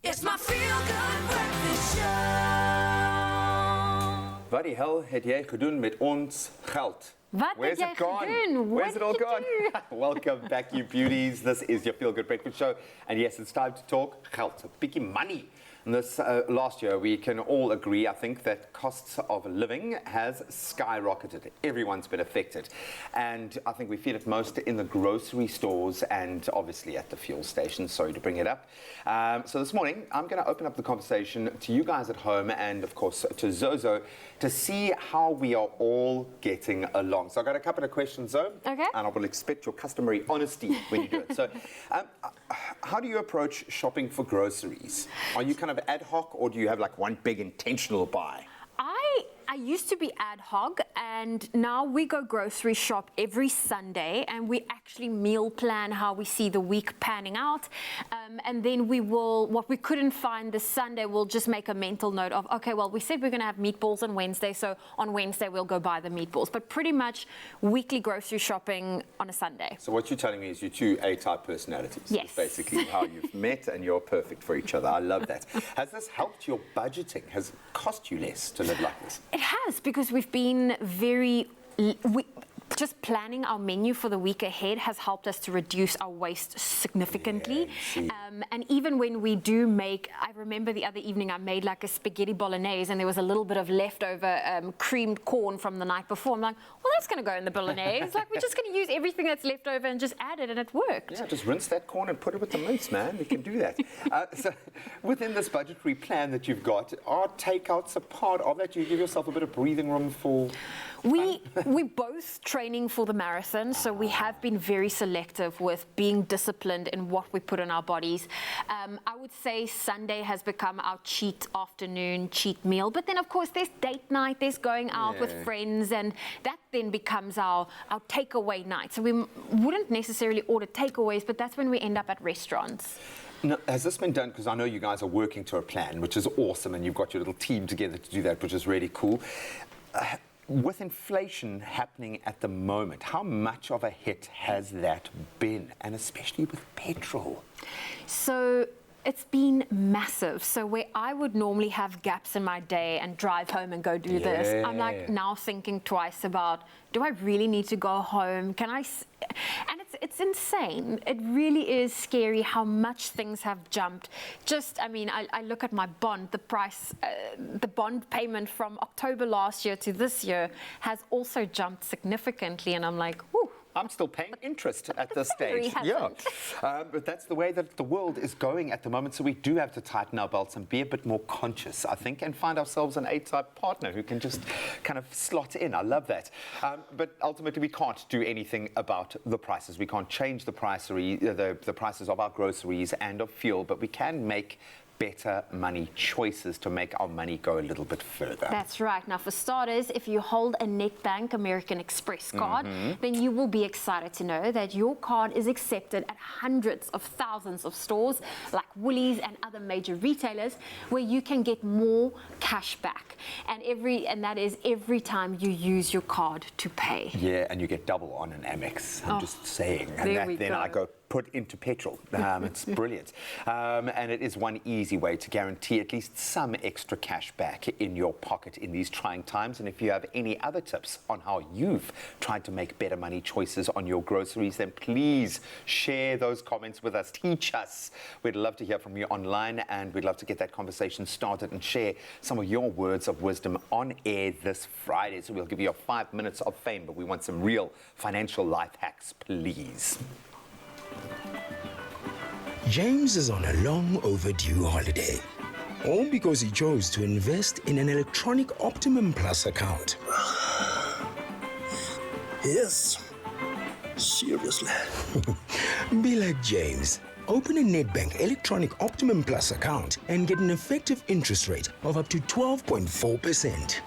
It's my feel-good breakfast show. Wat die hel het jy gedoen met ons geld? Wat Where's het jy it gone? gedoen? Where's What it all did you gone? Welcome back, you beauties. This is your Feel Good Breakfast Show. And yes, it's time to talk geld, biggie money. And this last year, we can all agree, I think, that costs of living has skyrocketed. Everyone's been affected. And I think we feel it most in the grocery stores and obviously at the fuel stations. Sorry to bring it up. So this morning, I'm going to open up the conversation to you guys at home and, of course, to Zozo to see how we are all getting along. So I've got a couple of questions, Zo. Okay. And I will expect your customary honesty when you do it. So how do you approach shopping for groceries? Are you kind of ad hoc, or do you have like one big intentional buy? I used to be ad hoc, and now we go grocery shop every Sunday, and we actually meal plan how we see the week panning out. And then we will, what we couldn't find this Sunday, we'll just make a mental note of, okay, well, we said we're going to have meatballs on Wednesday, so on Wednesday we'll go buy the meatballs. But pretty much weekly grocery shopping on a Sunday. So what you're telling me is you're two A-type personalities. Yes. It's basically how you've met, and you're perfect for each other. I love that. Has this helped your budgeting? Has it cost you less to live like this? It has, because we've been just planning our menu for the week ahead has helped us to reduce our waste significantly. Yeah, and even when we do make, I remember the other evening I made like a spaghetti bolognese, and there was a little bit of leftover creamed corn from the night before. I'm like, well, that's going to go in the bolognese. Like, we're just going to use everything that's left over and just add it, and it worked. Yeah, just rinse that corn and put it with the mince, man. You can do that. So within this budgetary plan that you've got, are takeouts a part of that? Do you give yourself a bit of breathing room for we're both training for the marathon, so we have been very selective with being disciplined in what we put in our bodies. I would say Sunday has become our cheat afternoon, cheat meal. But then, of course, there's date night, there's going out with friends, and that then becomes our takeaway night. So we wouldn't necessarily order takeaways, but that's when we end up at restaurants. Now, has this been done, because I know you guys are working to a plan, which is awesome, and you've got your little team together to do that, which is really cool. With inflation happening at the moment, how much of a hit has that been, and especially with petrol? So it's been massive. So where I would normally have gaps in my day and drive home and go do this, I'm like now thinking twice about, do I really need to go home? Can I? And it's insane. It really is scary how much things have jumped. Just, I mean, I look at my bond, the price, the bond payment from October last year to this year has also jumped significantly, and I'm like, whew. I'm still paying interest at this stage. Yeah, but that's the way that the world is going at the moment. So we do have to tighten our belts and be a bit more conscious, I think, and find ourselves an A-type partner who can just kind of slot in. I love that. But ultimately, we can't do anything about the prices. We can't change the prices of our groceries and of fuel, but we can make better money choices to make our money go a little bit further. That's right. Now, for starters, if you hold a NEDBANK American Express card, then you will be excited to know that your card is accepted at hundreds of thousands of stores like Woolies and other major retailers, where you can get more cash back. And that is every time you use your card to pay. Yeah, and you get double on an Amex. I'm just saying. And then I go put into petrol. It's brilliant. And it is one easy way to guarantee at least some extra cash back in your pocket in these trying times. And if you have any other tips on how you've tried to make better money choices on your groceries, then please share those comments with us. Teach us. We'd love to hear from you online, and we'd love to get that conversation started and share some of your words of wisdom on air this Friday. So we'll give you 5 minutes of fame, but we want some real financial life hacks, please. James is on a long overdue holiday, all because he chose to invest in an electronic Optimum Plus account. Yes, seriously. Be like James. Open a NEDBANK Electronic Optimum Plus account and get an effective interest rate of up to 12.4%.